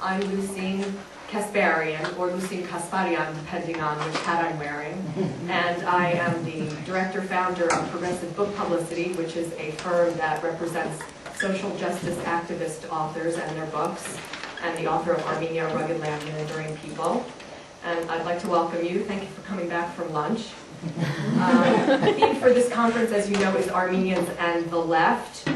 I'm Lucine Kasparian, or Lucine Kasparian, depending on which hat I'm wearing. And I am the director-founder of Progressive Book Publicity, which is a firm that represents social justice activist authors and their books, and the author of Armenia, A Rugged Land and Enduring People. And I'd like to welcome you. Thank you for coming back from lunch. The theme for this conference, as you know, is Armenians and the Left.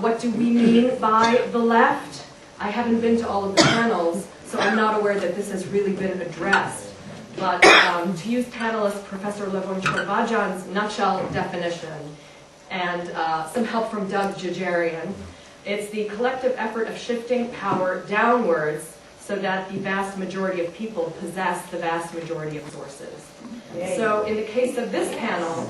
What do we mean by the left? I haven't been to all of the panels, so I'm not aware that this has really been addressed. But to use panelist Professor Levon Chorbajan's nutshell definition, and some help from Doug Jajarian, it's the collective effort of shifting power downwards so that the vast majority of people possess the vast majority of resources. So in the case of this panel,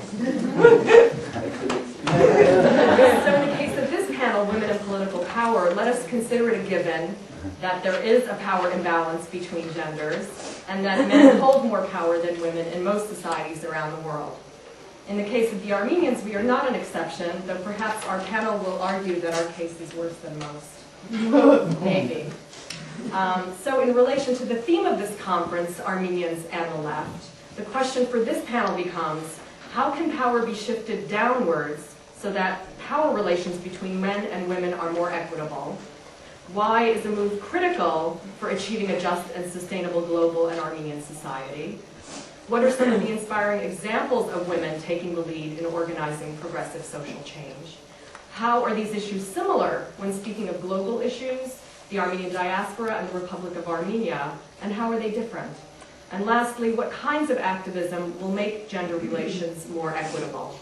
Women in Political Power, let us consider it a given that there is a power imbalance between genders and that men hold more power than women in most societies around the world. In the case of the Armenians, we are not an exception, though perhaps our panel will argue that our case is worse than most. Maybe. So in relation to the theme of this conference, Armenians and the Left, the question for this panel becomes, how can power be shifted downwards so that power relations between men and women are more equitable? Why is a move critical for achieving a just and sustainable global and Armenian society? What are some of the inspiring examples of women taking the lead in organizing progressive social change? How are these issues similar when speaking of global issues, the Armenian diaspora and the Republic of Armenia, and how are they different? And lastly, what kinds of activism will make gender relations more equitable?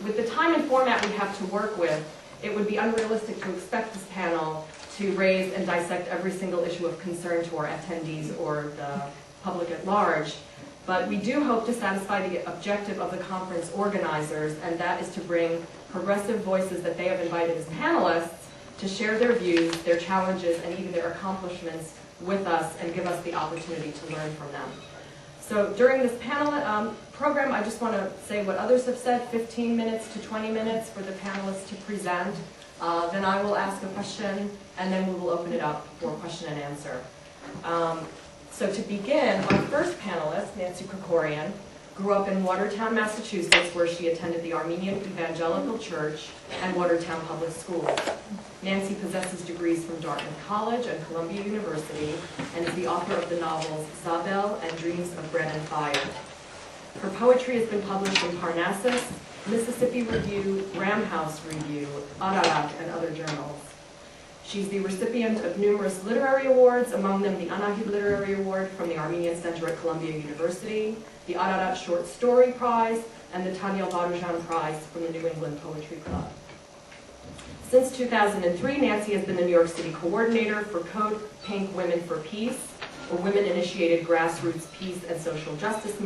With the time and format we have to work with, it would be unrealistic to expect this panel to raise and dissect every single issue of concern to our attendees or the public at large. But we do hope to satisfy the objective of the conference organizers, and that is to bring progressive voices that they have invited as panelists to share their views, their challenges, and even their accomplishments with us and give us the opportunity to learn from them. So during this panel program, I just want to say what others have said, 15 minutes to 20 minutes for the panelists to present. Then I will ask a question, and then we will open it up for question and answer. So to begin, our first panelist, Nancy Krikorian, grew up in Watertown, Massachusetts, where she attended the Armenian Evangelical Church and Watertown Public Schools. Nancy possesses degrees from Dartmouth College and Columbia University and is the author of the novels Zabel and Dreams of Bread and Fire. Her poetry has been published in Parnassus, Mississippi Review, Graham House Review, Ararat, and other journals. She's the recipient of numerous literary awards, among them the Anahid Literary Award from the Armenian Center at Columbia University, the Ararat Short Story Prize, and the Tanyel Barujan Prize from the New England Poetry Club. Since 2003, Nancy has been the New York City coordinator for Code Pink Women for Peace, a women-initiated grassroots peace and social justice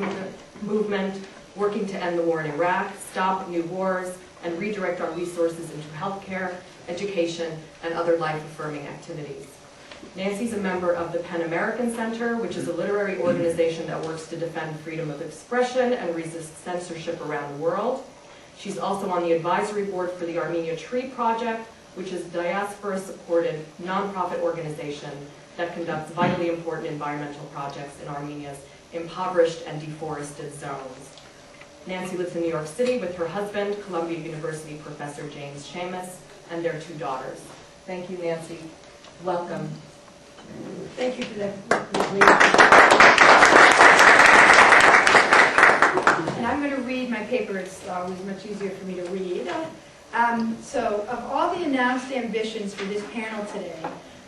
movement working to end the war in Iraq, stop new wars, and redirect our resources into healthcare, education, and other life-affirming activities. Nancy's a member of the Pan American Center, which is a literary organization that works to defend freedom of expression and resist censorship around the world. She's also on the advisory board for the Armenia Tree Project, which is a diaspora-supported nonprofit organization that conducts vitally important environmental projects in Armenia's impoverished and deforested zones. Nancy lives in New York City with her husband, Columbia University professor James Seamus, and their 2 daughters. Thank you, Nancy. Welcome. Thank you for that. And I'm going to read my paper. It's always much easier for me to read. So, of all the announced ambitions for this panel today,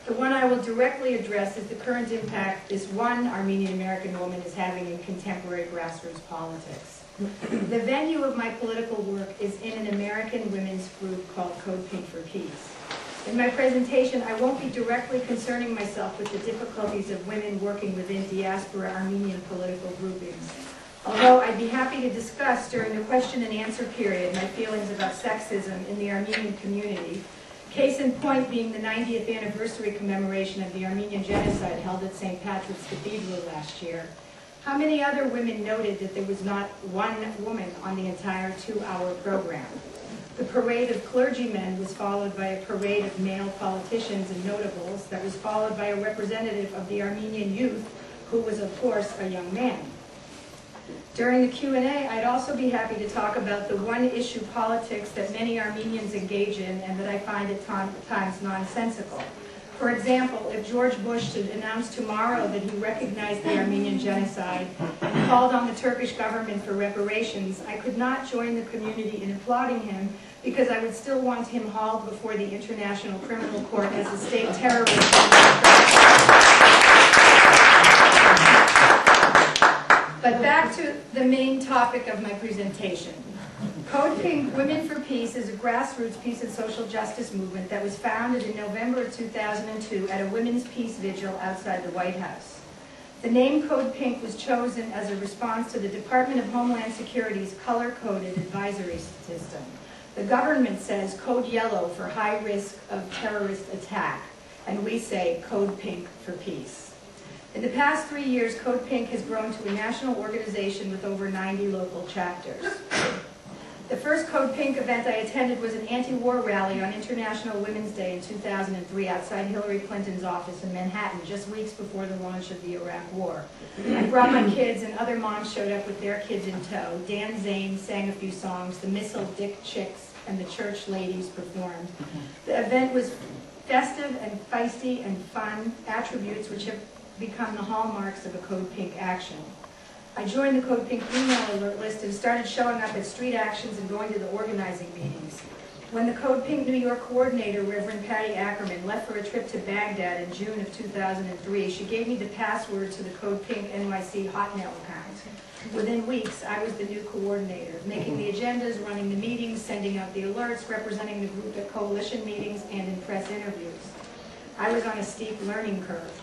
the one I will directly address is the current impact this one Armenian American woman is having in contemporary grassroots politics. The venue of my political work is in an American women's group called Code Pink for Peace. In my presentation, I won't be directly concerning myself with the difficulties of women working within diaspora Armenian political groupings, although I'd be happy to discuss during the question and answer period my feelings about sexism in the Armenian community, case in point being the 90th anniversary commemoration of the Armenian genocide held at St. Patrick's Cathedral last year. How many other women noted that there was not one woman on the entire 2-hour program? The parade of clergymen was followed by a parade of male politicians and notables that was followed by a representative of the Armenian youth, who was, of course, a young man. During the Q&A, I'd also be happy to talk about the one-issue politics that many Armenians engage in and that I find at times nonsensical. For example, if George Bush should announce tomorrow that he recognized the Armenian genocide and called on the Turkish government for reparations, I could not join the community in applauding him because I would still want him hauled before the International Criminal Court as a state terrorist. But back to the main topic of my presentation. Code Pink Women for Peace is a grassroots peace and social justice movement that was founded in November of 2002 at a women's peace vigil outside the White House. The name Code Pink was chosen as a response to the Department of Homeland Security's color-coded advisory system. The government says Code Yellow for high risk of terrorist attack, and we say Code Pink for peace. In the past 3 years, Code Pink has grown to a national organization with over 90 local chapters. The first Code Pink event I attended was an anti-war rally on International Women's Day in 2003 outside Hillary Clinton's office in Manhattan, just weeks before the launch of the Iraq War. I brought my kids, and other moms showed up with their kids in tow. Dan Zane sang a few songs, the Missile Dick Chicks and the Church Ladies performed. The event was festive and feisty and fun, attributes which have become the hallmarks of a Code Pink action. I joined the Code Pink email alert list and started showing up at street actions and going to the organizing meetings. When the Code Pink New York coordinator, Reverend Patty Ackerman, left for a trip to Baghdad in June of 2003, she gave me the password to the Code Pink NYC Hotmail account. Within weeks, I was the new coordinator, making the agendas, running the meetings, sending out the alerts, representing the group at coalition meetings and in press interviews. I was on a steep learning curve.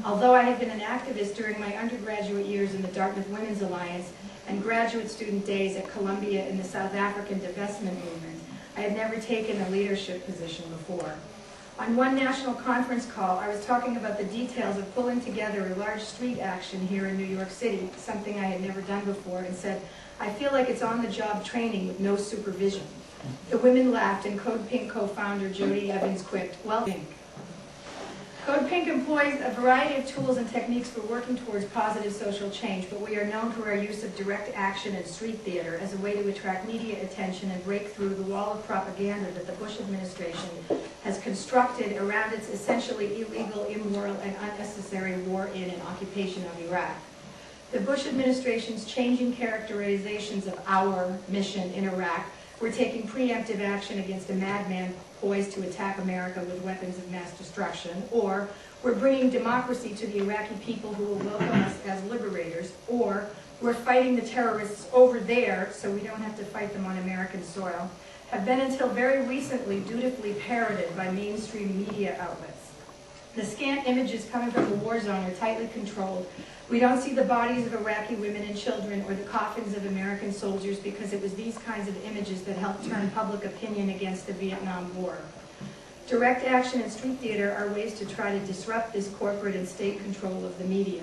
Although I had been an activist during my undergraduate years in the Dartmouth Women's Alliance and graduate student days at Columbia in the South African divestment movement, I had never taken a leadership position before. On one national conference call, I was talking about the details of pulling together a large street action here in New York City, something I had never done before, and said, I feel like it's on-the-job training with no supervision. The women laughed, and Code Pink co-founder Jody Evans quipped, well, Pink. Code Pink employs a variety of tools and techniques for working towards positive social change, but we are known for our use of direct action and street theater as a way to attract media attention and break through the wall of propaganda that the Bush administration has constructed around its essentially illegal, immoral, and unnecessary war in and occupation of Iraq. The Bush administration's changing characterizations of our mission in Iraq were taking preemptive action against a madman poised to attack America with weapons of mass destruction, or we're bringing democracy to the Iraqi people who will welcome us as liberators, or we're fighting the terrorists over there so we don't have to fight them on American soil, have been until very recently dutifully parroted by mainstream media outlets. The scant images coming from the war zone are tightly controlled. We don't see the bodies of Iraqi women and children or the coffins of American soldiers because it was these kinds of images that helped turn public opinion against the Vietnam War. Direct action and street theater are ways to try to disrupt this corporate and state control of the media.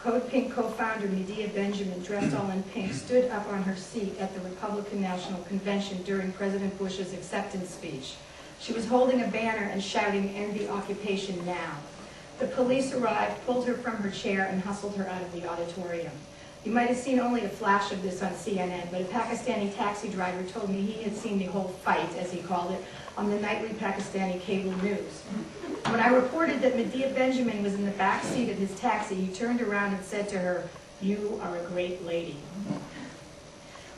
Code Pink co-founder Medea Benjamin, dressed all in pink, stood up on her seat at the Republican National Convention during President Bush's acceptance speech. She was holding a banner and shouting, "End the occupation now." The police arrived, pulled her from her chair, and hustled her out of the auditorium. You might have seen only a flash of this on CNN, but a Pakistani taxi driver told me he had seen the whole fight, as he called it, on the nightly Pakistani cable news. When I reported that Medea Benjamin was in the back seat of his taxi, he turned around and said to her, "You are a great lady."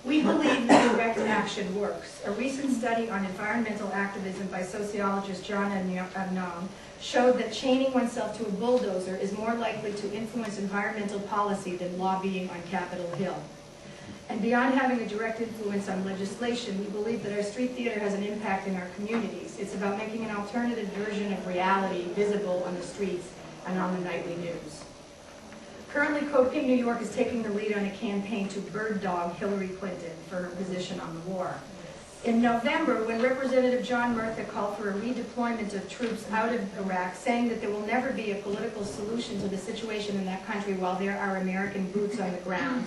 We believe that direct action works. A recent study on environmental activism by sociologist John Anon showed that chaining oneself to a bulldozer is more likely to influence environmental policy than lobbying on Capitol Hill. And beyond having a direct influence on legislation, we believe that our street theater has an impact in our communities. It's about making an alternative version of reality visible on the streets and on the nightly news. Currently, Code Pink New York is taking the lead on a campaign to bird dog Hillary Clinton for her position on the war. In November, when Representative John Murtha called for a redeployment of troops out of Iraq, saying that there will never be a political solution to the situation in that country while there are American boots on the ground,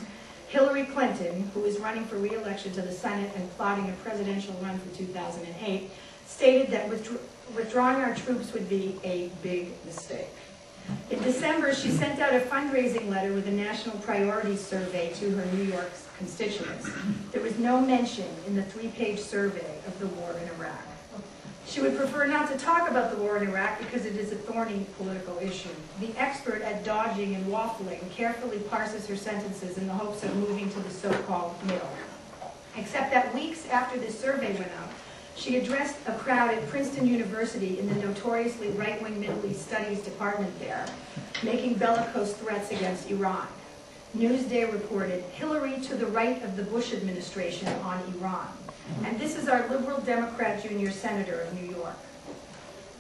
Hillary Clinton, who is running for re-election to the Senate and plotting a presidential run for 2008, stated that withdrawing our troops would be a big mistake. In December, she sent out a fundraising letter with a national priorities survey to her New York constituents. There was no mention in the 3-page survey of the war in Iraq. She would prefer not to talk about the war in Iraq because it is a thorny political issue. The expert at dodging and waffling carefully parses her sentences in the hopes of moving to the so-called middle. Except that weeks after this survey went out, she addressed a crowd at Princeton University in the notoriously right-wing Middle East Studies department there, making bellicose threats against Iran. Newsday reported, "Hillary to the right of the Bush administration on Iran." And this is our liberal Democrat junior senator of New York.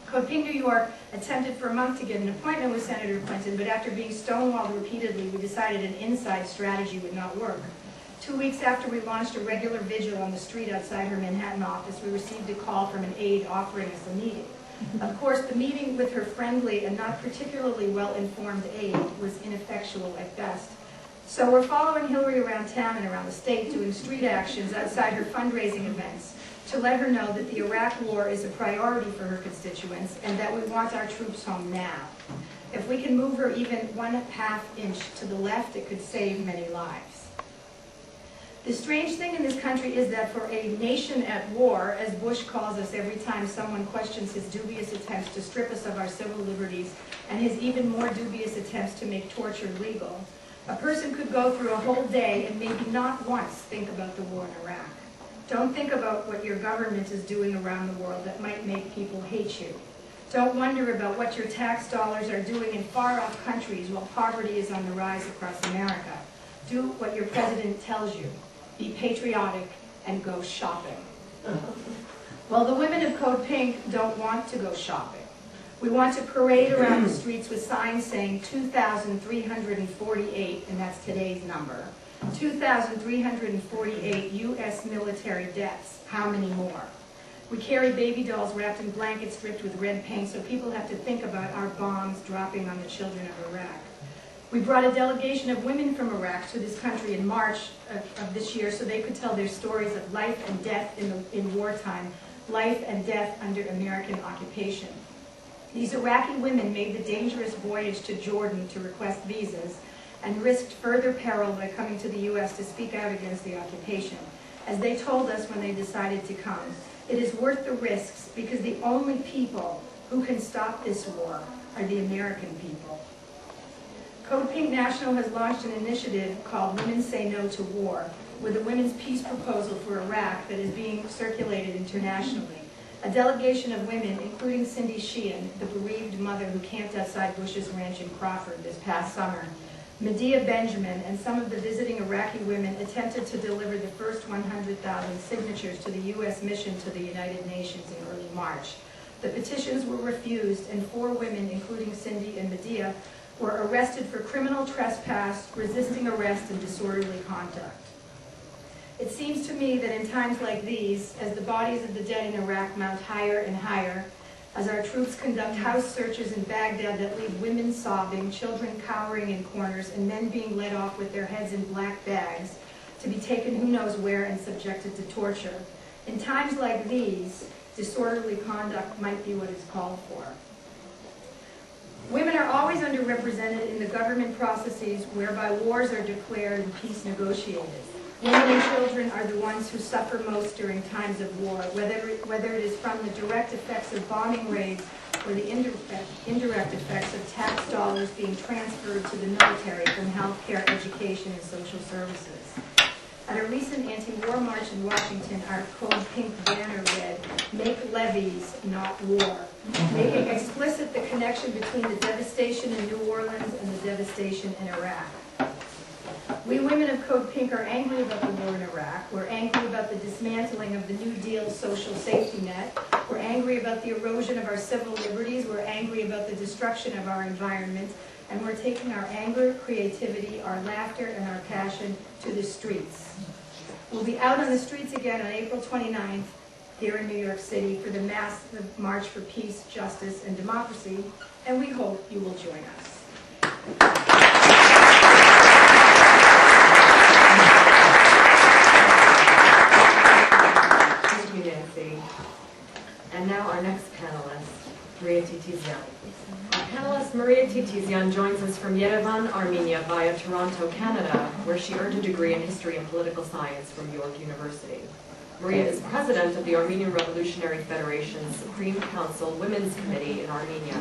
Code Pink New York attempted for a month to get an appointment with Senator Clinton, but after being stonewalled repeatedly, we decided an inside strategy would not work. 2 weeks after we launched a regular vigil on the street outside her Manhattan office, we received a call from an aide offering us a meeting. Of course, the meeting with her friendly and not particularly well-informed aide was ineffectual at best. So we're following Hillary around town and around the state, doing street actions outside her fundraising events to let her know that the Iraq war is a priority for her constituents and that we want our troops home now. If we can move her even 1/2 inch to the left, it could save many lives. The strange thing in this country is that for a nation at war, as Bush calls us every time someone questions his dubious attempts to strip us of our civil liberties and his even more dubious attempts to make torture legal, a person could go through a whole day and maybe not once think about the war in Iraq. Don't think about what your government is doing around the world that might make people hate you. Don't wonder about what your tax dollars are doing in far-off countries while poverty is on the rise across America. Do what your president tells you. Be patriotic and go shopping. Well, the women of Code Pink don't want to go shopping. We want to parade around the streets with signs saying 2,348, and that's today's number, 2,348 U.S. military deaths. How many more? We carry baby dolls wrapped in blankets stripped with red paint so people have to think about our bombs dropping on the children of Iraq. We brought a delegation of women from Iraq to this country in March of this year so they could tell their stories of life and death in wartime, life and death under American occupation. These Iraqi women made the dangerous voyage to Jordan to request visas and risked further peril by coming to the U.S. to speak out against the occupation. As they told us when they decided to come, it is worth the risks because the only people who can stop this war are the American people. Code Pink National has launched an initiative called Women Say No to War, with a women's peace proposal for Iraq that is being circulated internationally. A delegation of women, including Cindy Sheehan, the bereaved mother who camped outside Bush's ranch in Crawford this past summer, Medea Benjamin, and some of the visiting Iraqi women attempted to deliver the first 100,000 signatures to the U.S. mission to the United Nations in early March. The petitions were refused, and 4 women, including Cindy and Medea, were arrested for criminal trespass, resisting arrest, and disorderly conduct. It seems to me that in times like these, as the bodies of the dead in Iraq mount higher and higher, as our troops conduct house searches in Baghdad that leave women sobbing, children cowering in corners, and men being led off with their heads in black bags to be taken who knows where and subjected to torture. In times like these, disorderly conduct might be what is called for. Women are always underrepresented in the government processes whereby wars are declared and peace negotiated. Women and children are the ones who suffer most during times of war, whether it is from the direct effects of bombing raids or the indirect effects of tax dollars being transferred to the military from health care, education, and social services. At a recent anti-war march in Washington, our Code Pink banner read, "Make levees, not war," making explicit the connection between the devastation in New Orleans and the devastation in Iraq. We women of Code Pink are angry about the war in Iraq. We're angry about the dismantling of the New Deal social safety net. We're angry about the erosion of our civil liberties. We're angry about the destruction of our environment. And we're taking our anger, creativity, our laughter, and our passion to the streets. We'll be out on the streets again on April 29th here in New York City for the massive March for Peace, Justice, and Democracy, and we hope you will join us. University. And now our next panelist, Maria Titizian. Our panelist, Maria Titizian, joins us from Yerevan, Armenia, via Toronto, Canada, where she earned a degree in History and Political Science from York University. Maria is president of the Armenian Revolutionary Federation's Supreme Council Women's Committee in Armenia.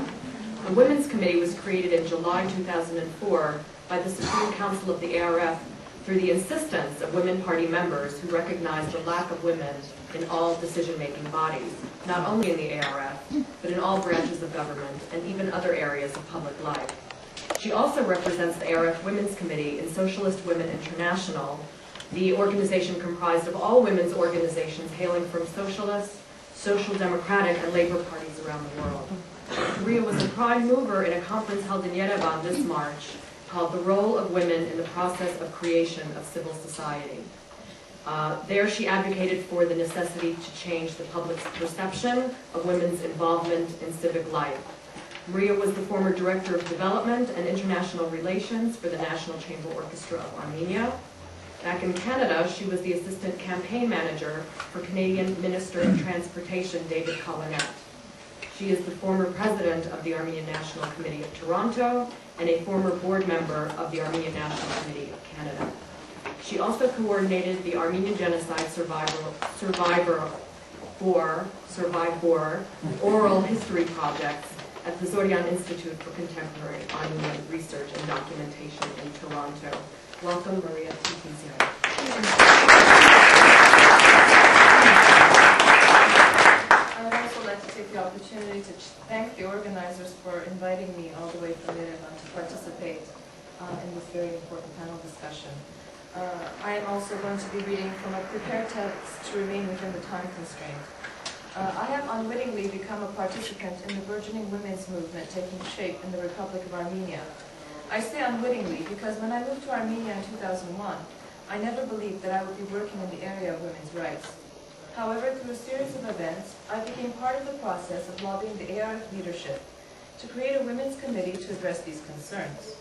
The Women's Committee was created in July 2004 by the Supreme Council of the ARF through the insistence of Women Party members who recognized the lack of women in all decision-making bodies, not only in the ARF, but in all branches of government and even other areas of public life. She also represents the ARF Women's Committee in Socialist Women International, the organization comprised of all women's organizations hailing from socialist, social democratic, and labor parties around the world. Maria was a prime mover in a conference held in Yerevan this March called The Role of Women in the Process of Creation of Civil Society. There she advocated for the necessity to change the public's perception of women's involvement in civic life. Maria was the former Director of Development and International Relations for the National Chamber Orchestra of Armenia. Back in Canada, she was the Assistant Campaign Manager for Canadian Minister of Transportation David Collinette. She is the former President of the Armenian National Committee of Toronto and a former board member of the Armenian National Committee of Canada. She also coordinated the Armenian Genocide Survivor Oral History Projects at the Zoryan Institute for Contemporary Armenian Research and Documentation in Toronto. Welcome, Maria Titizian. I would also like to take the opportunity to thank the organizers for inviting me all the way from Yerevan to participate in this very important panel discussion. I am also going to be reading from a prepared text to remain within the time constraint. I have unwittingly become a participant in the burgeoning women's movement taking shape in the Republic of Armenia. I say unwittingly because when I moved to Armenia in 2001, I never believed that I would be working in the area of women's rights. However, through a series of events, I became part of the process of lobbying the ARF leadership to create a women's committee to address these concerns.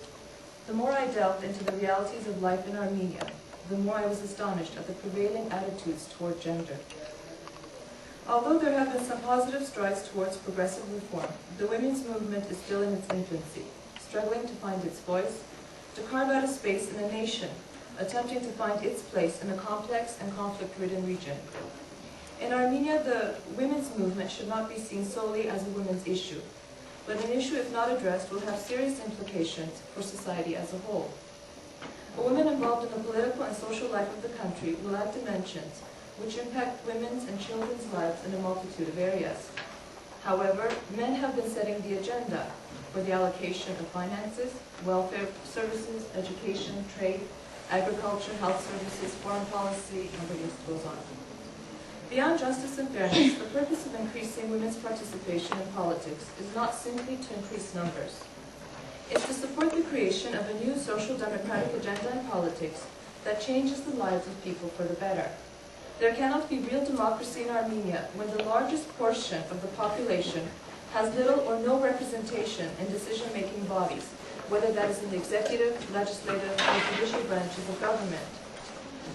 The more I delved into the realities of life in Armenia, the more I was astonished at the prevailing attitudes toward gender. Although there have been some positive strides towards progressive reform, the women's movement is still in its infancy, struggling to find its voice, to carve out a space in a nation, attempting to find its place in a complex and conflict-ridden region. In Armenia, the women's movement should not be seen solely as a women's issue, but an issue, if not addressed, will have serious implications for society as a whole. A woman involved in the political and social life of the country will add dimensions which impact women's and children's lives in a multitude of areas. However, men have been setting the agenda for the allocation of finances, welfare services, education, trade, agriculture, health services, foreign policy, and the list goes on. Beyond justice and fairness, the purpose of increasing women's participation in politics is not simply to increase numbers. It's to support the creation of a new social democratic agenda in politics that changes the lives of people for the better. There cannot be real democracy in Armenia when the largest portion of the population has little or no representation in decision-making bodies, whether that is in the executive, legislative, or judicial branches of government.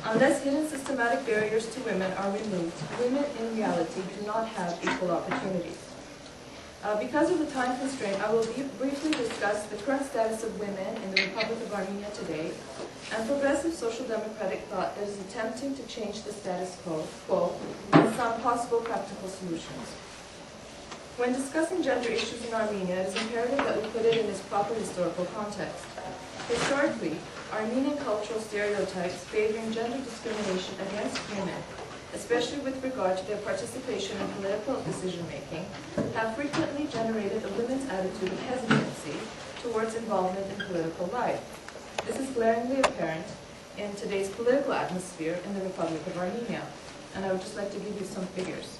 Unless hidden systematic barriers to women are removed, women in reality do not have equal opportunities. Because of the time constraint, I will briefly discuss the current status of women in the Republic of Armenia today and progressive social democratic thought that is attempting to change the status quo and some possible practical solutions. When discussing gender issues in Armenia, it is imperative that we put it in its proper historical context. Historically, Armenian cultural stereotypes favoring gender discrimination against women, especially with regard to their participation in political decision-making, have frequently generated a women's attitude of hesitancy towards involvement in political life. This is glaringly apparent in today's political atmosphere in the Republic of Armenia, and I would just like to give you some figures.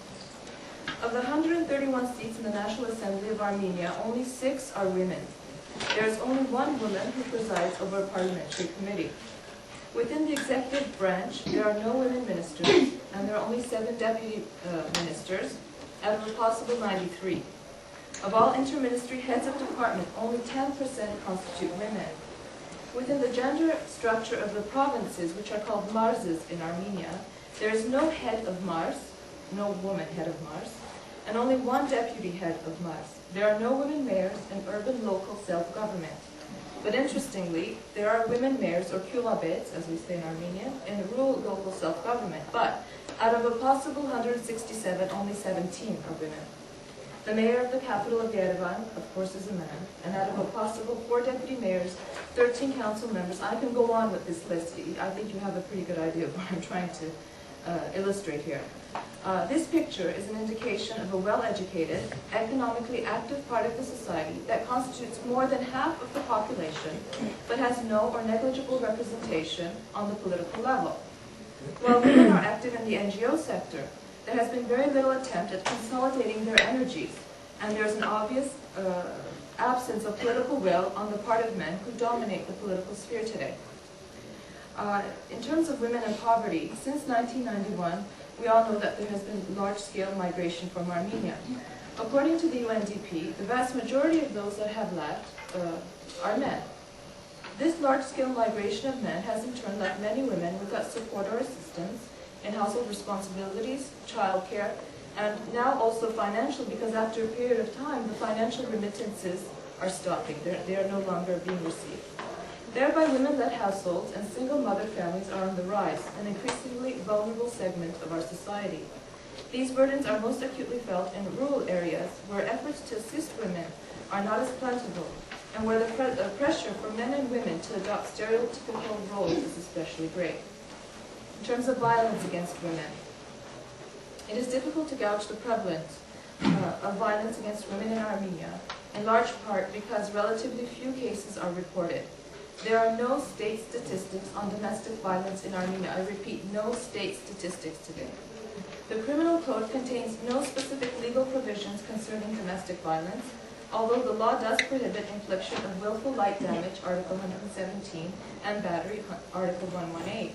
Of the 131 seats in the National Assembly of Armenia, only 6 are women. There is only one woman who presides over a parliamentary committee. Within the executive branch, there are no women ministers, and there are only 7 deputy ministers out of a possible 93. Of all interministry heads of department, only 10% constitute women. Within the gender structure of the provinces, which are called marzes in Armenia, there is no head of Mars, no woman head of Mars, and only one deputy head of Mars. There are no women mayors in urban local self-government. But interestingly, there are women mayors, or kulabets, as we say in Armenian, in rural local self-government. But out of a possible 167, only 17 are women. The mayor of the capital of Yerevan, of course, is a man. And out of a possible 4 deputy mayors, 13 council members, I can go on with this list. I think you have a pretty good idea of what I'm trying to illustrate here. This picture is an indication of a well-educated, economically active part of the society that constitutes more than half of the population, but has no or negligible representation on the political level. While women are active in the NGO sector, there has been very little attempt at consolidating their energies, and there is an obvious absence of political will on the part of men who dominate the political sphere today. In terms of women and poverty, since 1991, we all know that there has been large-scale migration from Armenia. According to the UNDP, the vast majority of those that have left are men. This large-scale migration of men has in turn left many women without support or assistance in household responsibilities, childcare, and now also financial, because after a period of time, the financial remittances are stopping. They are no longer being received. Thereby, women-led households and single mother families are on the rise, an increasingly vulnerable segment of our society. These burdens are most acutely felt in rural areas where efforts to assist women are not as plentiful, and where the pressure for men and women to adopt stereotypical roles is especially great. In terms of violence against women, it is difficult to gauge the prevalence of violence against women in Armenia, in large part because relatively few cases are reported. There are no state statistics on domestic violence in Armenia. I repeat, no state statistics today. The criminal code contains no specific legal provisions concerning domestic violence, although the law does prohibit infliction of willful light damage, Article 117, and battery, Article 118.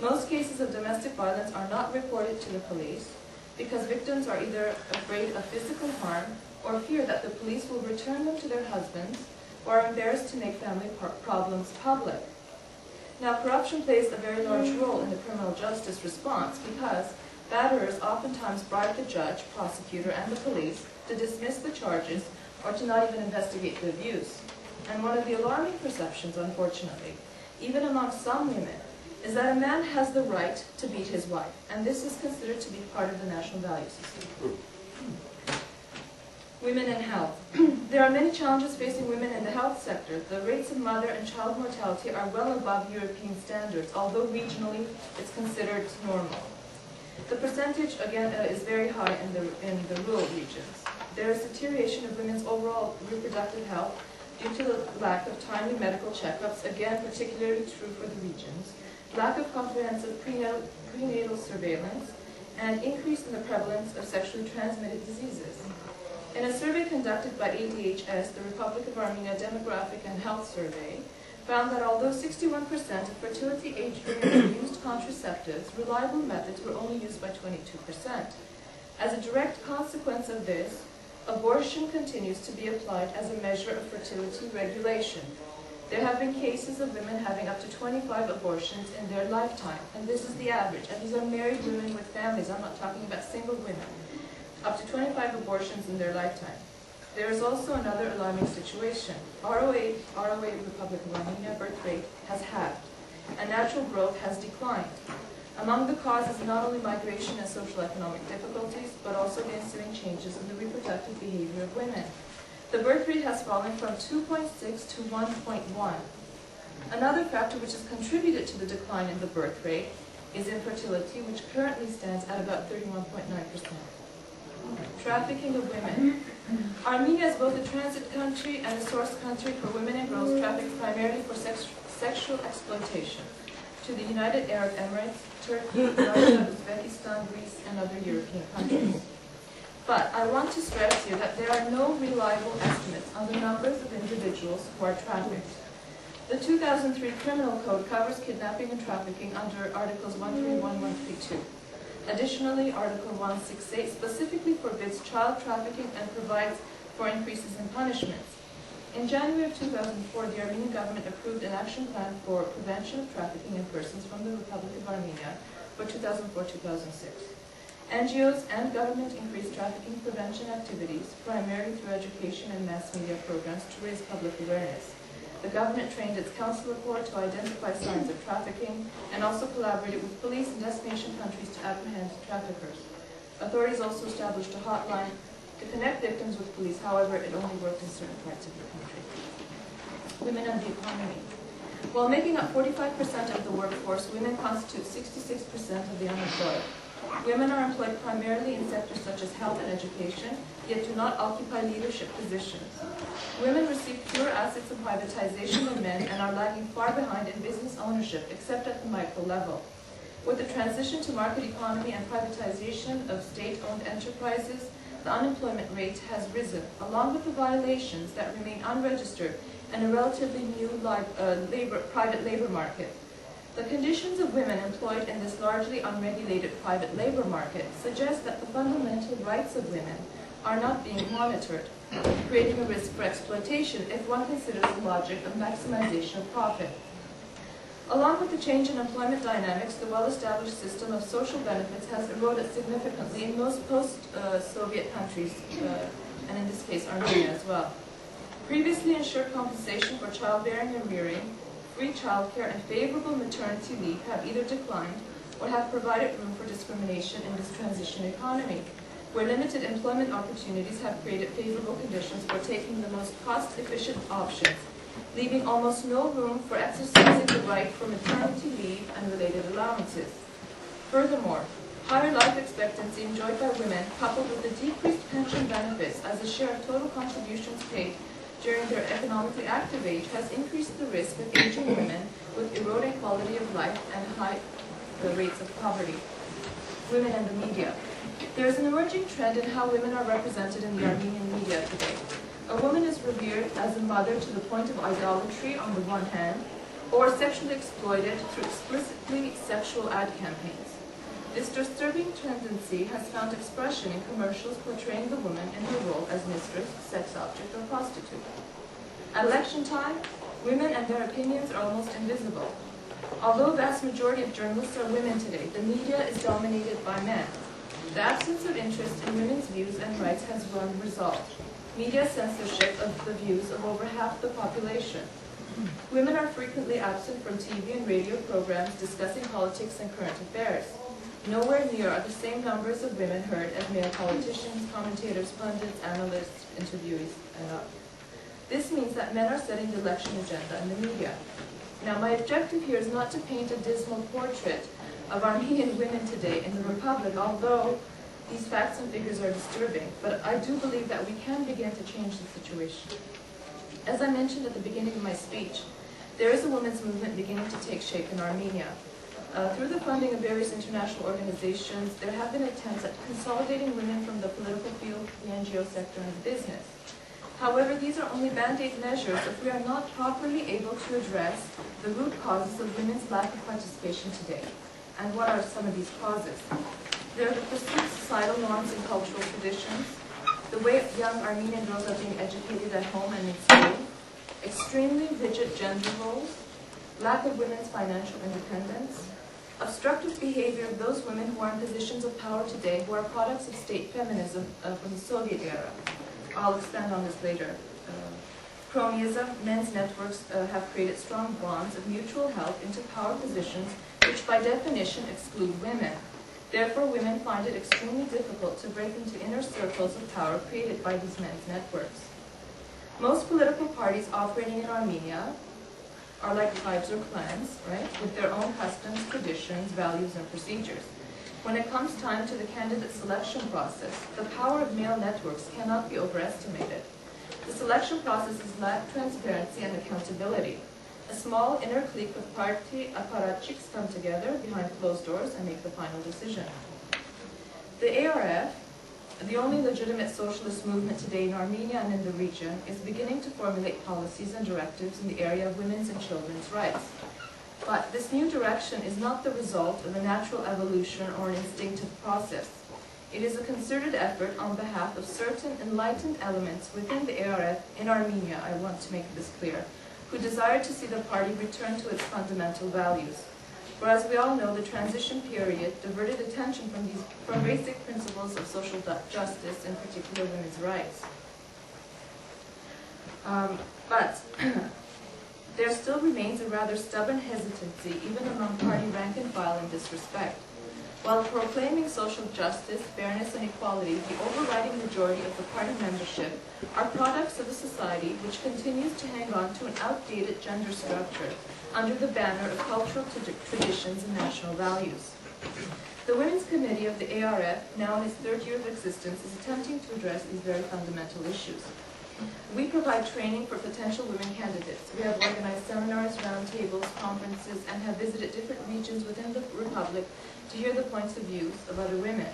Most cases of domestic violence are not reported to the police because victims are either afraid of physical harm or fear that the police will return them to their husbands, or are embarrassed to make family problems public. Now, corruption plays a very large role in the criminal justice response because batterers oftentimes bribe the judge, prosecutor, and the police to dismiss the charges or to not even investigate the abuse. And one of the alarming perceptions, unfortunately, even among some women, is that a man has the right to beat his wife, and this is considered to be part of the national value system. Women and health. There are many challenges facing women in the health sector. The rates of mother and child mortality are well above European standards, although regionally it's considered normal. The percentage, again, is very high in the rural regions. There is deterioration of women's overall reproductive health due to the lack of timely medical checkups, again, particularly true for the regions, lack of comprehensive prenatal surveillance, and increase in the prevalence of sexually transmitted diseases. In a survey conducted by ADHS, the Republic of Armenia Demographic and Health Survey, found that although 61% of fertility age women used contraceptives, reliable methods were only used by 22%. As a direct consequence of this, abortion continues to be applied as a measure of fertility regulation. There have been cases of women having up to 25 abortions in their lifetime, and this is the average. And these are married women with families. I'm not talking about single women. Up to 25 abortions in their lifetime. There is also another alarming situation. ROA Republic of Armenia birth rate has halved, and natural growth has declined. Among the causes not only migration and social economic difficulties, but also the ensuing changes in the reproductive behavior of women. The birth rate has fallen from 2.6 to 1.1. Another factor which has contributed to the decline in the birth rate is infertility, which currently stands at about 31.9%. Trafficking of women. Armenia is both a transit country and a source country for women and girls trafficked primarily for sexual exploitation to the United Arab Emirates, Turkey, Russia, Uzbekistan, Greece, and other European countries. But I want to stress here that there are no reliable estimates on the numbers of individuals who are trafficked. The 2003 Criminal Code covers kidnapping and trafficking under Articles 131 and 132. Additionally, Article 168 specifically forbids child trafficking and provides for increases in punishments. In January of 2004, the Armenian government approved an action plan for prevention of trafficking in persons from the Republic of Armenia for 2004-2006. NGOs and government increase trafficking prevention activities, primarily through education and mass media programs to raise public awareness. The government trained its consular corps to identify signs of trafficking and also collaborated with police and destination countries to apprehend traffickers. Authorities also established a hotline to connect victims with police, however, it only worked in certain parts of the country. Women and the economy. While making up 45% of the workforce, women constitute 66% of the unemployed. Women are employed primarily in sectors such as health and education, yet do not occupy leadership positions. Women receive fewer assets in privatization than men and are lagging far behind in business ownership, except at the micro level. With the transition to market economy and privatization of state-owned enterprises, the unemployment rate has risen, along with the violations that remain unregistered and a relatively new private labor market. The conditions of women employed in this largely unregulated private labor market suggest that the fundamental rights of women are not being monitored, creating a risk for exploitation if one considers the logic of maximization of profit. Along with the change in employment dynamics, the well-established system of social benefits has eroded significantly in most post-Soviet countries, and in this case Armenia as well. Previously ensured compensation for childbearing and rearing, free childcare, and favorable maternity leave have either declined or have provided room for discrimination in this transition economy, where limited employment opportunities have created favorable conditions for taking the most cost-efficient options, leaving almost no room for exercising the right for maternity leave and related allowances. Furthermore, higher life expectancy enjoyed by women, coupled with the decreased pension benefits as a share of total contributions paid during their economically active age, has increased the risk of aging women with eroding quality of life and high rates of poverty. Women and the media. There is an emerging trend in how women are represented in the Armenian media today. A woman is revered as a mother to the point of idolatry on the one hand, or sexually exploited through explicitly sexual ad campaigns. This disturbing tendency has found expression in commercials portraying the woman in her role as mistress, sex object, or prostitute. At election time, women and their opinions are almost invisible. Although the vast majority of journalists are women today, the media is dominated by men. The absence of interest in women's views and rights has run result. Media censorship of the views of over half the population. Women are frequently absent from TV and radio programs discussing politics and current affairs. Nowhere near are the same numbers of women heard as male politicians, commentators, pundits, analysts, interviewees, and others. This means that men are setting the election agenda in the media. Now, my objective here is not to paint a dismal portrait of Armenian women today in the Republic, although these facts and figures are disturbing, but I do believe that we can begin to change the situation. As I mentioned at the beginning of my speech, there is a women's movement beginning to take shape in Armenia. Through the funding of various international organizations, there have been attempts at consolidating women from the political field, the NGO sector, and business. However, these are only band-aid measures if we are not properly able to address the root causes of women's lack of participation today. And what are some of these causes? There are the perceived societal norms and cultural traditions, the way young Armenian girls are being educated at home and in school, extremely rigid gender roles, lack of women's financial independence, obstructive behavior of those women who are in positions of power today who are products of state feminism from the Soviet era. I'll expand on this later. Cronyism, men's networks have created strong bonds of mutual help into power positions which by definition exclude women. Therefore, women find it extremely difficult to break into inner circles of power created by these men's networks. Most political parties operating in Armenia are like tribes or clans, right, with their own customs, traditions, values, and procedures. When it comes time to the candidate selection process, the power of male networks cannot be overestimated. The selection processes lack transparency and accountability. A small inner clique of party apparatchiks come together behind closed doors and make the final decision. The ARF, the only legitimate socialist movement today in Armenia and in the region, is beginning to formulate policies and directives in the area of women's and children's rights. But this new direction is not the result of a natural evolution or an instinctive process. It is a concerted effort on behalf of certain enlightened elements within the ARF in Armenia, I want to make this clear, who desire to see the party return to its fundamental values. For as we all know, the transition period diverted attention from basic principles of social justice, in particular women's rights. But there still remains a rather stubborn hesitancy, even among party rank and file, in this respect. While proclaiming social justice, fairness, and equality, the overriding majority of the party membership are products of a society which continues to hang on to an outdated gender structure under the banner of cultural traditions and national values. The Women's Committee of the ARF, now in its third year of existence, is attempting to address these very fundamental issues. We provide training for potential women candidates. We have organized seminars, roundtables, conferences, and have visited different regions within the Republic to hear the points of view of other women.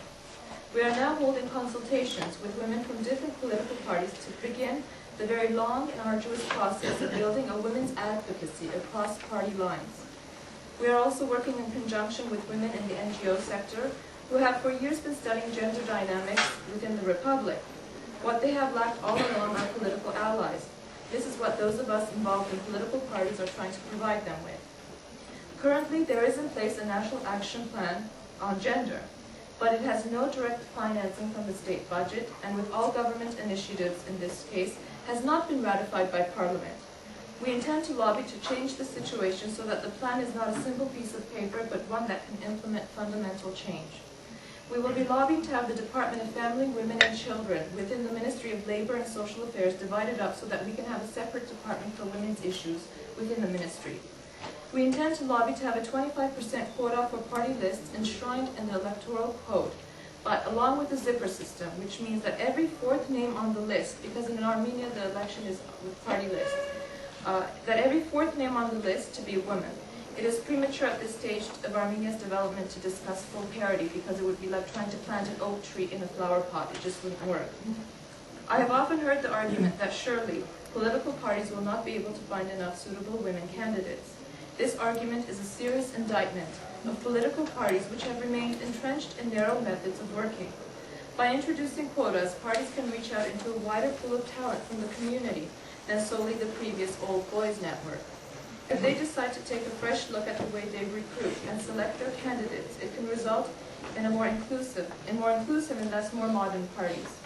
We are now holding consultations with women from different political parties to begin the very long and arduous process of building a women's advocacy across party lines. We are also working in conjunction with women in the NGO sector who have for years been studying gender dynamics within the Republic. What they have lacked all along are political allies. This is what those of us involved in political parties are trying to provide them with. Currently, there is in place a national action plan on gender, but it has no direct financing from the state budget, and with all government initiatives in this case, has not been ratified by Parliament. We intend to lobby to change the situation so that the plan is not a simple piece of paper, but one that can implement fundamental change. We will be lobbying to have the Department of Family, Women and Children within the Ministry of Labor and Social Affairs divided up so that we can have a separate department for women's issues within the ministry. We intend to lobby to have a 25% quota for party lists enshrined in the electoral code, but along with the zipper system, which means that every fourth name on the list, because in Armenia the election is with party lists, that every fourth name on the list to be a woman. It is premature at this stage of Armenia's development to discuss full parity because it would be like trying to plant an oak tree in a flower pot. It just wouldn't work. I have often heard the argument that surely political parties will not be able to find enough suitable women candidates. This argument is a serious indictment of political parties which have remained entrenched in narrow methods of working. By introducing quotas, parties can reach out into a wider pool of talent from the community than solely the previous old boys network. If they decide to take a fresh look at the way they recruit and select their candidates, it can result in more inclusive and thus more modern parties.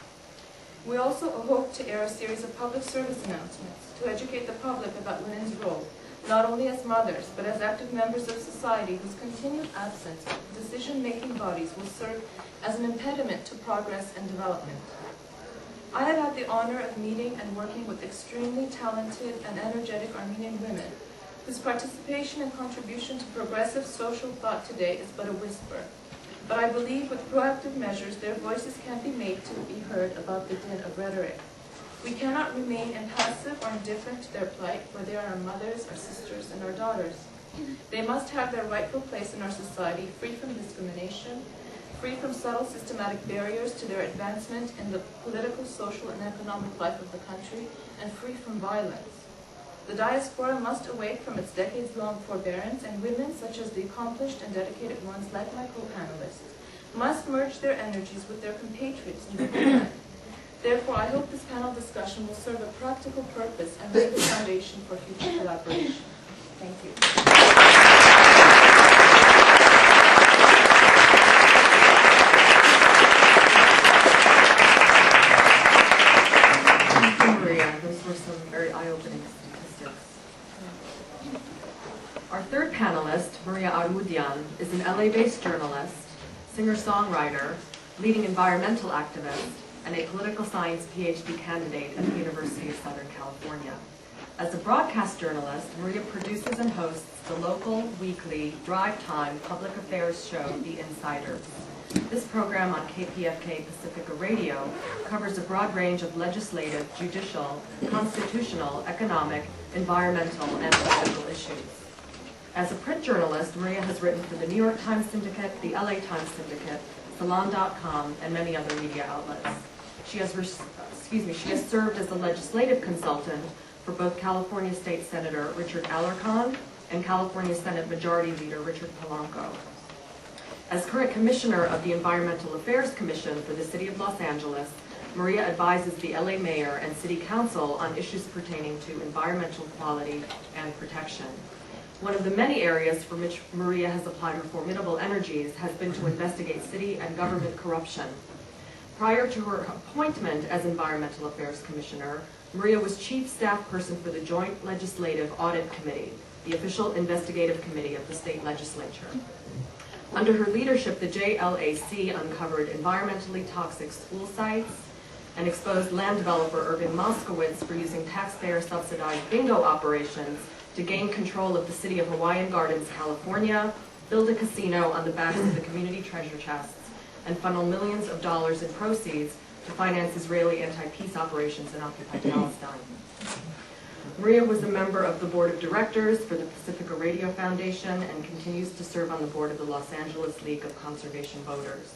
We also hope to air a series of public service announcements to educate the public about women's role, not only as mothers, but as active members of society whose continued absence of decision-making bodies will serve as an impediment to progress and development. I have had the honor of meeting and working with extremely talented and energetic Armenian women whose participation and contribution to progressive social thought today is but a whisper. But I believe with proactive measures their voices can be made to be heard above the din of rhetoric. We cannot remain impassive or indifferent to their plight, for they are our mothers, our sisters, and our daughters. They must have their rightful place in our society, free from discrimination, free from subtle systematic barriers to their advancement in the political, social, and economic life of the country, and free from violence. The diaspora must awake from its decades-long forbearance, and women, such as the accomplished and dedicated ones like my co-panelists, must merge their energies with their compatriots in the homeland. Therefore, I hope this panel discussion will serve a practical purpose and lay the foundation for future collaboration. Thank you. Thank you, Maria. Those were some very eye-opening statistics. Our third panelist, Maria Armudian, is an LA-based journalist, singer-songwriter, leading environmental activist, and a political science PhD candidate at the University of Southern California. As a broadcast journalist, Maria produces and hosts the local, weekly, drive time public affairs show, The Insiders. This program on KPFK Pacifica Radio covers a broad range of legislative, judicial, constitutional, economic, environmental, and political issues. As a print journalist, Maria has written for the New York Times Syndicate, the LA Times Syndicate, Salon.com, and many other media outlets. She has served as a legislative consultant for both California State Senator Richard Alarcon and California Senate Majority Leader Richard Polanco. As current Commissioner of the Environmental Affairs Commission for the City of Los Angeles, Maria advises the LA Mayor and City Council on issues pertaining to environmental quality and protection. One of the many areas for which Maria has applied her formidable energies has been to investigate city and government corruption. Prior to her appointment as Environmental Affairs Commissioner, Maria was Chief Staff Person for the Joint Legislative Audit Committee, the official investigative committee of the state legislature. Under her leadership, the JLAC uncovered environmentally toxic school sites and exposed land developer Irving Moskowitz for using taxpayer-subsidized bingo operations to gain control of the city of Hawaiian Gardens, California, build a casino on the backs of the community treasure chests, and funnel millions of dollars in proceeds to finance Israeli anti-peace operations in occupied Palestine. Maria was a member of the board of directors for the Pacifica Radio Foundation and continues to serve on the board of the Los Angeles League of Conservation Voters.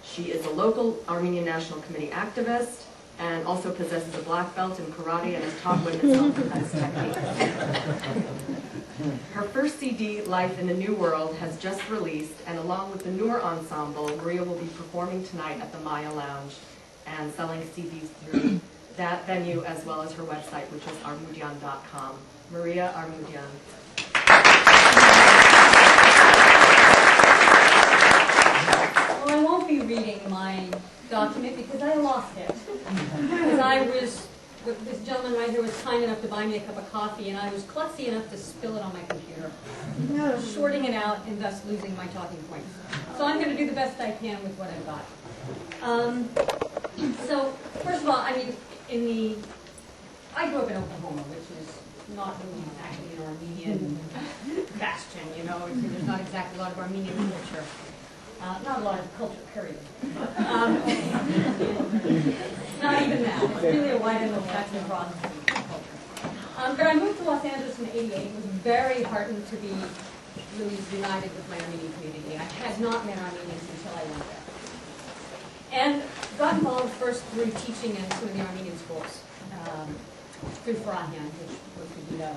She is a local Armenian National Committee activist and also possesses a black belt in karate and has taught women self-defense techniques. Her first CD, Life in the New World, has just released, and along with the Noor Ensemble, Maria will be performing tonight at the Maya Lounge and selling CDs through that venue as well as her website, which is armudian.com. Maria Armudian. Well, I won't be reading my document because I lost it. Because this gentleman right here was kind enough to buy me a cup of coffee, and I was klutzy enough to spill it on my computer, shorting it out and thus losing my talking points. So I'm going to do the best I can with what I've got. So, first of all, I mean, I grew up in Oklahoma, which is not really exactly an Armenian bastion, you know. There's not exactly a lot of Armenian culture. Not a lot of culture, period. Not even that. It's really a white and Saxon Protestant culture. But I moved to Los Angeles in '88. Was very heartened to be really united with my Armenian community. I had not met Armenians until I went there. And got involved first through teaching in some of the Armenian schools, through Farahian, which most of you know,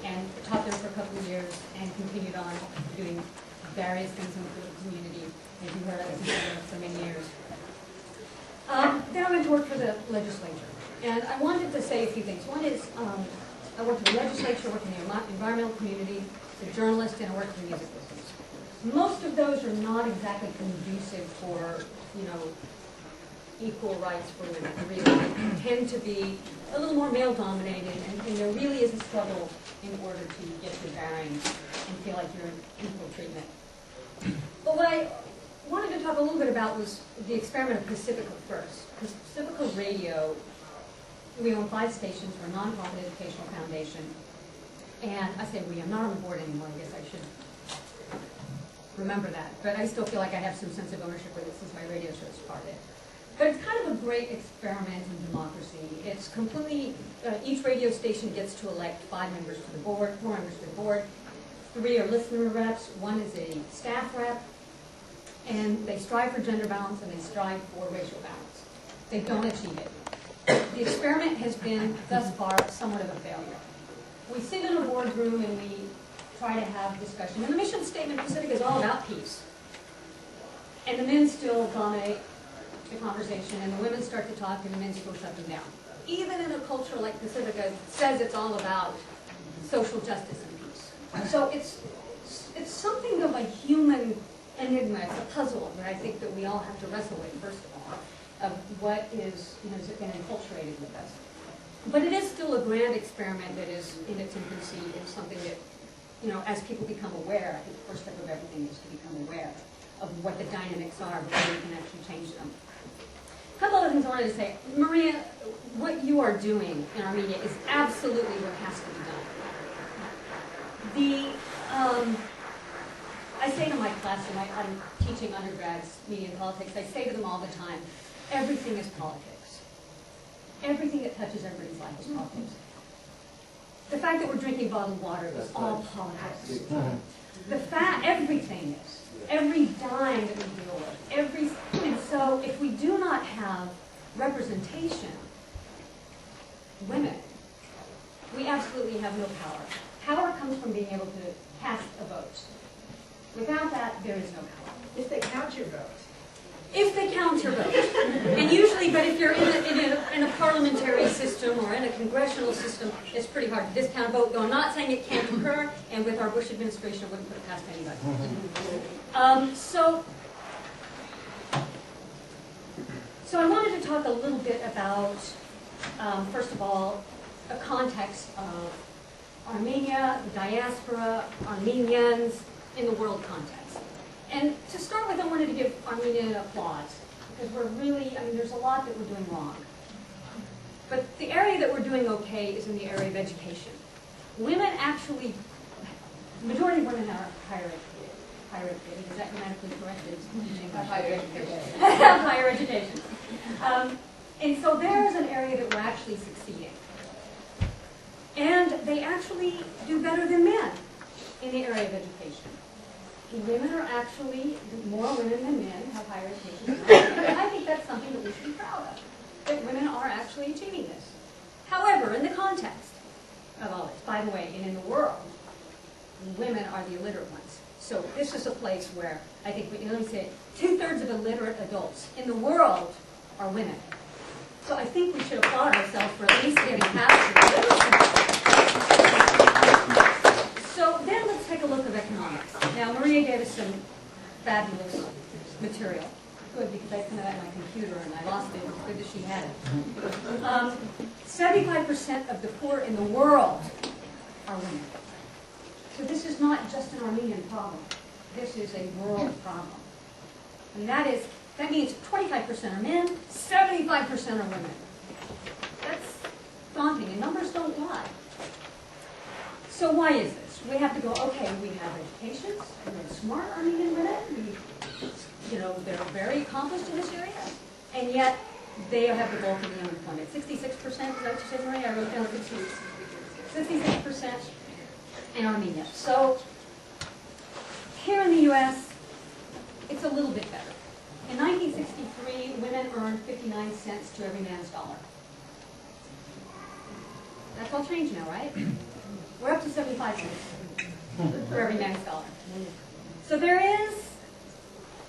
and taught there for a couple of years and continued on doing various things in the political community. As you heard, I was in government for many years. Then I went to work for the legislature. And I wanted to say a few things. One is, I worked in the legislature, worked in the environmental community, as a journalist, and I worked in the music business. Most of those are not exactly conducive for, you know, equal rights for women. They really tend to be a little more male-dominated, and there really is a struggle in order to get your bearings and feel like you're in equal treatment. But what I wanted to talk a little bit about was the experiment of Pacifica first. Because Pacifica Radio, we own 5 stations. We're a nonprofit educational foundation. And I say we, I'm not on the board anymore. I guess I should remember that. But I still feel like I have some sense of ownership with it since my radio show is part of it. But it's kind of a great experiment in democracy. It's completely, each radio station gets to elect 5 members to the board, 4 members to the board. 3 are listener reps, 1 is a staff rep, and they strive for gender balance and they strive for racial balance. They don't achieve it. The experiment has been, thus far, somewhat of a failure. We sit in a boardroom and we try to have discussion. And the mission statement of Pacifica is all about peace. And the men still dominate the conversation, and the women start to talk, and the men still shut them down. Even in a culture like Pacifica, it says it's all about social justice and peace. So it's something of a human enigma. It's a puzzle that I think that we all have to wrestle with, first of all, of what is, you know, has been enculturated with us. But it is still a grand experiment that is in its infancy, and something that, you know, as people become aware, I think the first step of everything is to become aware of what the dynamics are before we can actually change them. A couple other things I wanted to say. Maria, what you are doing in Armenia is absolutely what has to be done. I say to my class, and I'm teaching undergrads media and politics, I say to them all the time, everything is politics. Everything that touches everybody's life is politics. The fact that we're drinking bottled water is all politics. The fact, everything is. Every dime that we deal with. And so if we do not have representation, women, we absolutely have no power. Power comes from being able to cast a vote. Without that, there is no power. If they count your vote. If they count your vote. And usually, but if you're in in a parliamentary system or in a congressional system, it's pretty hard to discount a vote. Though I'm not saying it can't occur, and with our Bush administration, I wouldn't put it past anybody. So I wanted to talk a little bit about, first of all, a context of Armenia, the diaspora, Armenians in the world context. And to start with, I wanted to give Armenia an applause, because we're really, there's a lot that we're doing wrong. But the area that we're doing okay is in the area of education. Women actually, the majority of women are higher educated. Higher educated, is that grammatically correct? Higher education. Higher education. And so there's an area that we're actually succeeding. And they actually do better than men in the area of education. Women are actually, more women than men have higher education. And I think that's something that we should be proud of, that women are actually achieving this. However, in the context of all this, by the way, and in the world, women are the illiterate ones. So this is a place where I think, let me say, 2/3 of illiterate adults in the world are women. So I think we should applaud ourselves for at least getting past it. So then let's take a look at economics. Now Maria gave us some fabulous material. Good, because I put it on my computer and I lost it. It's good that she had it. 75% of the poor in the world are women. So this is not just an Armenian problem. This is a world problem. And that means 25% are men, 75% are women. That's daunting, and numbers don't lie. So why is this? We have to go, okay, we have education, we have smart Armenian women, they're very accomplished in this area, and yet they have the bulk of the unemployment. 66%, is that what you said, Maria? I wrote down 66% in Armenia. So here in the U.S., it's a little bit better. In 1963, women earned 59 cents to every man's dollar. That's all changed now, right? We're up to 75 cents for every man's dollar. So there is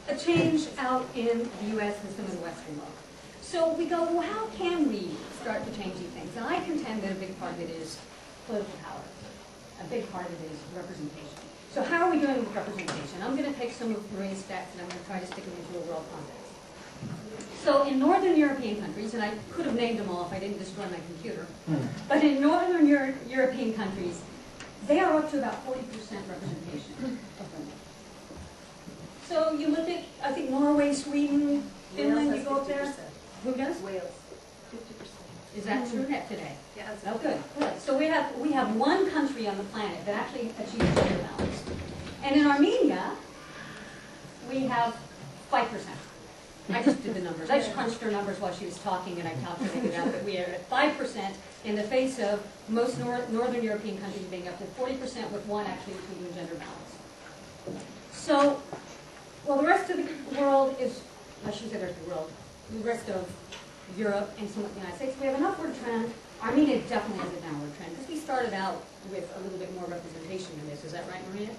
a change out in the U.S. and some of the Western world. So we go, well, how can we start to change these things? And I contend that a big part of it is political power. A big part of it is representation. So how are we doing with representation? I'm going to take some of Maria's stats and I'm going to try to stick them into a world context. So in Northern European countries, and I could have named them all if I didn't destroy my computer, but in Northern European countries, they are up to about 40% representation of women. So you look at, I think, Norway, Sweden, Finland, you go up there. Who does? Wales, 50%. Is that true today? Yeah. Oh, good. Good. So we have one country on the planet that actually achieves gender balance. And in Armenia, we have 5%. I just did the numbers. I just crunched her numbers while she was talking, and I calculated out that we are at 5% in the face of most Northern European countries being up to 40%, with one actually achieving gender balance. So, well, the rest of the world is, I shouldn't say the rest of the world, the rest of Europe and some of the United States, we have an upward trend. Armenia definitely has a downward trend, because we started out with a little bit more representation than this. Is that right, Maria?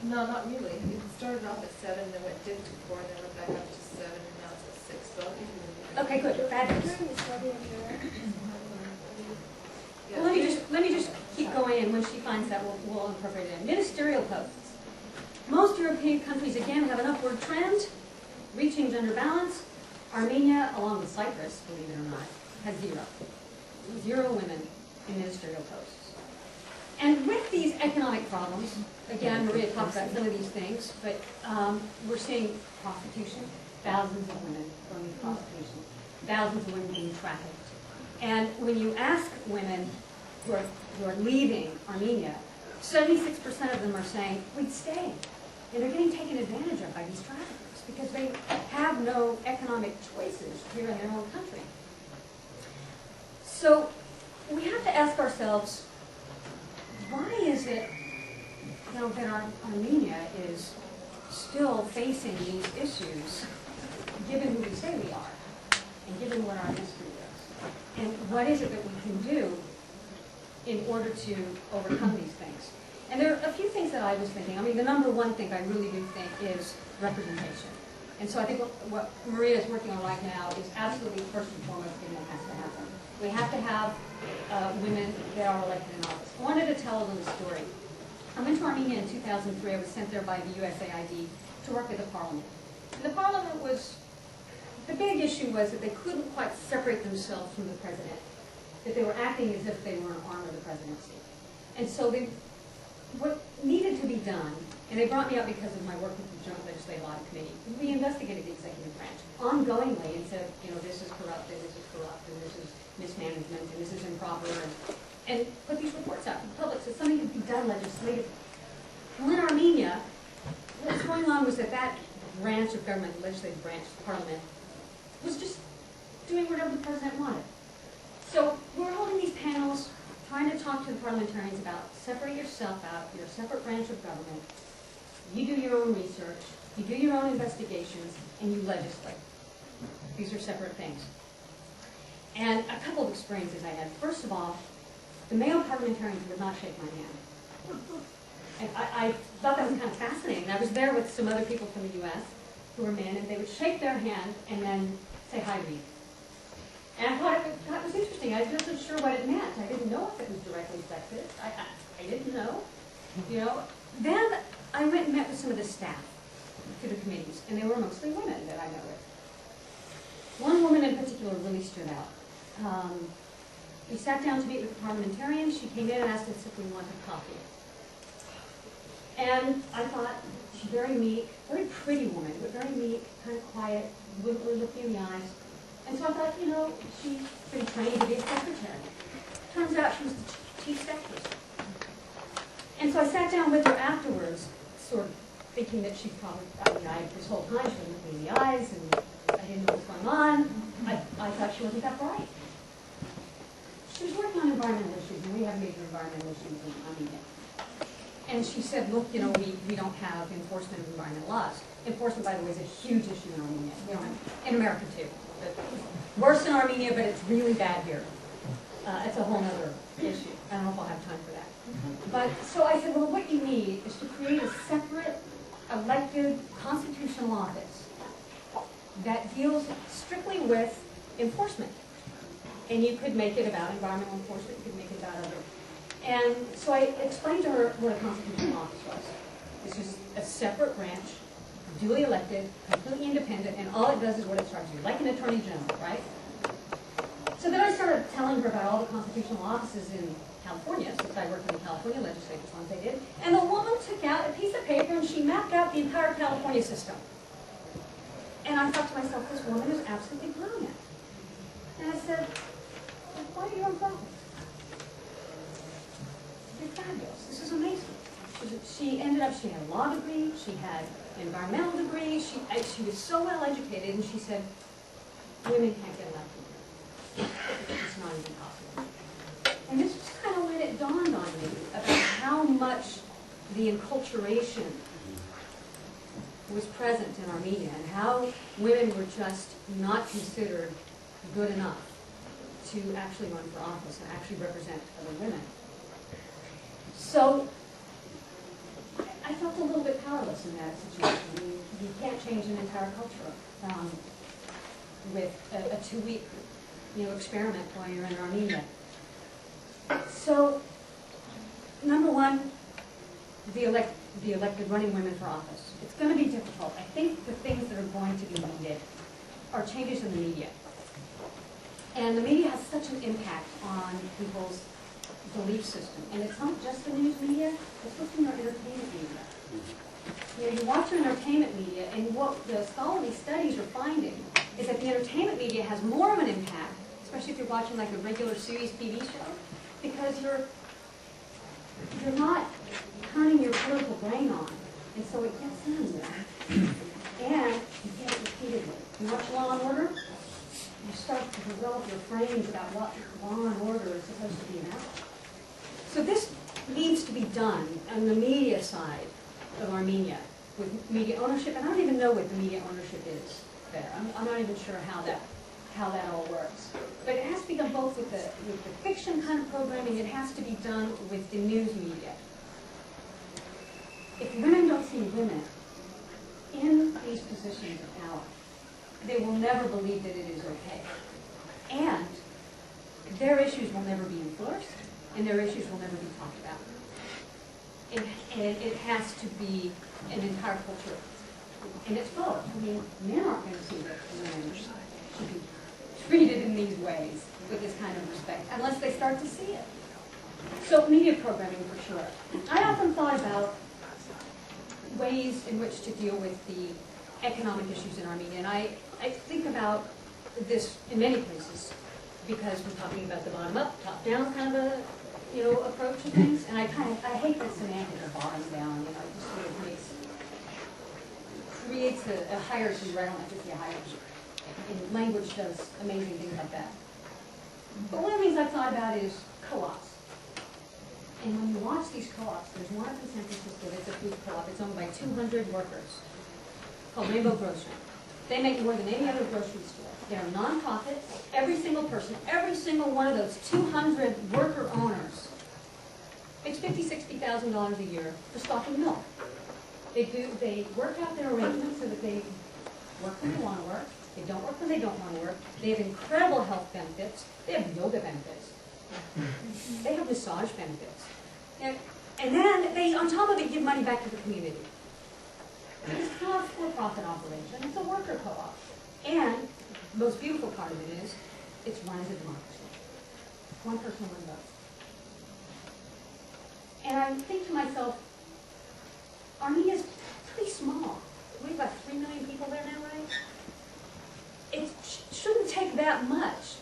No, not really. It started off at 7, then went dipped to 4, then went back up to 7, and now it's at 6. So Okay, good. Fabulous. yeah. Well, let me just keep going, and when she finds that, we'll incorporate it in. Ministerial posts. Most European countries, again, have an upward trend, reaching gender balance. Armenia, along with Cyprus, believe it or not, has 0. 0 women in ministerial posts. And with these economic problems, again, Maria talked about some of these things, but we're seeing prostitution, thousands of women going into prostitution, thousands of women being trafficked. And when you ask women who are leaving Armenia, 76% of them are saying, we'd stay. And they're getting taken advantage of by these traffickers because they have no economic choices here in their own country. So we have to ask ourselves, why is it that Armenia is still facing these issues, given who we say we are, and given what our history is? And what is it that we can do in order to overcome these things? And there are a few things that I was thinking. I mean, the number one thing I really do think is representation. And so I think what Maria is working on right now is absolutely absolutely first and foremost thing that has to happen. We have to have women that are elected in office. I wanted to tell a little story. I went to Armenia in 2003. I was sent there by the USAID to work with the parliament. And the parliament was, the big issue was that they couldn't quite separate themselves from the president, that they were acting as if they were an arm of the presidency. And so what needed to be done, and they brought me up because of my work with the Joint Legislative Audit Committee, we investigated the executive branch ongoingly and said, you know, this is corrupt, and this is corrupt, and this is mismanagement, and this is improper, and put these reports out to the public so something could be done legislatively. Well, in Armenia, what's going on was that that branch of government, the legislative branch, the parliament, was just doing whatever the president wanted. So we're holding these panels, trying to talk to the parliamentarians about separate yourself out, you're a separate branch of government, you do your own research, you do your own investigations, and you legislate. These are separate things. And a couple of experiences I had. First of all, the male parliamentarians would not shake my hand. And I thought that was kind of fascinating. I was there with some other people from the U.S. who were men, and they would shake their hand and then say hi to me. And I thought it was interesting. I wasn't sure what it meant. I didn't know if it was directly sexist. I didn't know. You know. Then I went and met with some of the staff to the committees, and they were mostly women that I know with. One woman in particular really stood out. We sat down to meet with the parliamentarians. She came in and asked us if we wanted coffee. And I thought, she's very meek, very pretty woman, but very meek, kind of quiet, wouldn't really look you in the eyes. And so I thought, you know, she's been trained to be a secretary. Turns out she was the chief secretary. And so I sat down with her afterwards, sort of thinking that she probably, this whole time she was looking me in the eyes, and I didn't know what was going on. I thought she wasn't that bright. She was working on environmental issues, and we have major environmental issues in Armenia. And she said, look, you know, we don't have enforcement of environmental laws. Enforcement, by the way, is a huge issue in Armenia. We don't have, in America, too. But worse in Armenia, but it's really bad here. It's a whole other issue. I don't know if I'll have time for that. But so I said, well, what you need is to create a separate, elected, constitutional office that deals strictly with enforcement. And you could make it about environmental enforcement, you could make it about other. And so I explained to her what a constitutional office was. This is a separate branch, duly elected, completely independent, and all it does is what it starts to do, like an attorney general, right? So then I started telling her about all the constitutional offices in California, since I worked in the California legislature, once they did. And the woman took out a piece of paper and she mapped out the entire California system. And I thought to myself, this woman is absolutely brilliant. And I said, well, why are you on profit? You're fabulous. This is amazing. She ended up, she had a law degree, she had an environmental degree, she was so well educated, and she said, women can't get elected here. It's not even possible. And this was kind of when it dawned on me about how much the enculturation was present in Armenia and how women were just not considered good enough to actually run for office and actually represent other women. So I felt a little bit powerless in that situation. You can't change an entire culture with a 2-week experiment while you're in Armenia. So, number one, the elected running women for office. It's going to be difficult. I think the things that are going to be needed are changes in the media. And the media has such an impact on people's belief system. And it's not just the news media, it's what's in your entertainment media. You watch your entertainment media, and what the scholarly studies are finding is that the entertainment media has more of an impact, especially if you're watching like a regular series TV show, because you're not turning your political brain on, and so it gets in there, and you get it repeatedly. You watch Law and Order, you start to develop your frames about what Law and Order is supposed to be about. So this needs to be done on the media side of Armenia, with media ownership, and I don't even know what the media ownership is there. I'm not even sure how that all works. But it has to be done both with the fiction kind of programming, it has to be done with the news media. If women don't see women in these positions of power, they will never believe that it is okay. never be enforced, and their issues will never be talked about. It has to be an entire culture. And it's both. I mean, men aren't going to see that women should be treated in these ways with this kind of respect unless they start to see it. So media programming for sure. I often thought about ways in which to deal with the economic issues in Armenia. And I think about this in many places because we're talking about the bottom-up, top-down kind of a approach to things. And I hate that semantic of bottom down. It just sort of creates a hierarchy where I don't like to see a hierarchy. And language does amazing things like that. But one of the things I've thought about is co-ops. And when you watch these co-ops, there's one up in San Francisco that's a food co-op. It's owned by 200 workers called Rainbow Grocery. They make more than any other grocery store. They're a non-profit. Every single person, every single one of those 200 worker owners makes $50,000, $60,000 a year for stocking milk. They work out their arrangements so that they work when they want to work. They don't work when they don't want to work. They have incredible health benefits. They have yoga benefits. They have massage benefits. And then they, on top of it, give money back to the community. It's not a for-profit operation. It's a worker co-op. And the most beautiful part of it is it's run as a democracy. One person, one vote. And I think to myself, Armenia's pretty small. We have about 3 million people there now, right? It shouldn't take that much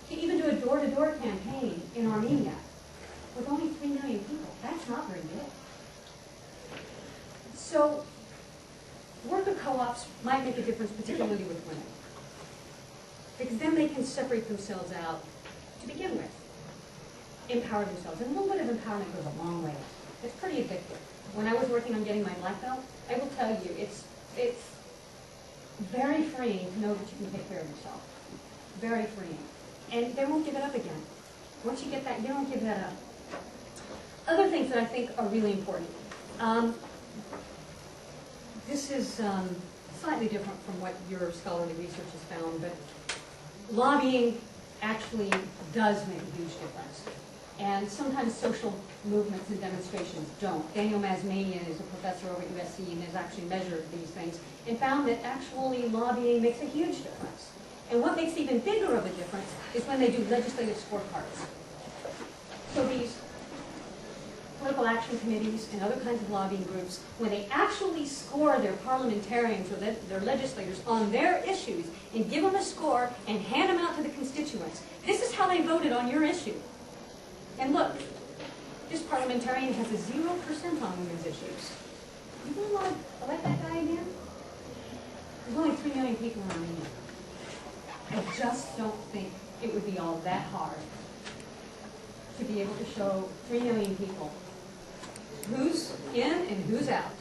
to even do a door-to-door campaign in Armenia with only 3 million people. That's not very big. So worker co-ops might make a difference, particularly with women. Because then they can separate themselves out to begin with. Empower themselves. And a little bit of empowerment goes a long way. It's pretty addictive. When I was working on getting my black belt, I will tell you, it's very freeing to know that you can take care of yourself. Very freeing. And they won't give it up again. Once you get that, you don't give that up. Other things that I think are really important. This is slightly different from what your scholarly research has found, but lobbying actually does make a huge difference. And sometimes social movements and demonstrations don't. Daniel Mazmanian is a professor over at USC and has actually measured these things and found that actually lobbying makes a huge difference. And what makes even bigger of a difference is when they do legislative scorecards. So these political action committees and other kinds of lobbying groups, when they actually score their parliamentarians or their legislators on their issues and give them a score and hand them out to the constituents, this is how they voted on your issue. And look, this parliamentarian has a 0% on women's issues. You really want to elect that guy again? There's only 3 million people in Armenia. I just don't think it would be all that hard to be able to show 3 million people who's in and who's out.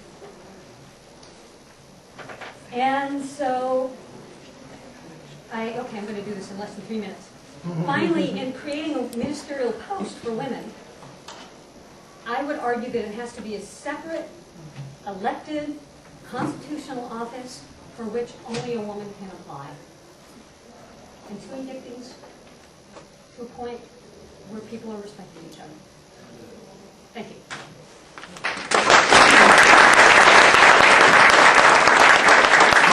And so, I'm going to do this in less than 3 minutes. Finally, in creating a ministerial post for women, I would argue that it has to be a separate, elected, constitutional office for which only a woman can apply. Until you get things to a point where people are respecting each other. Thank you.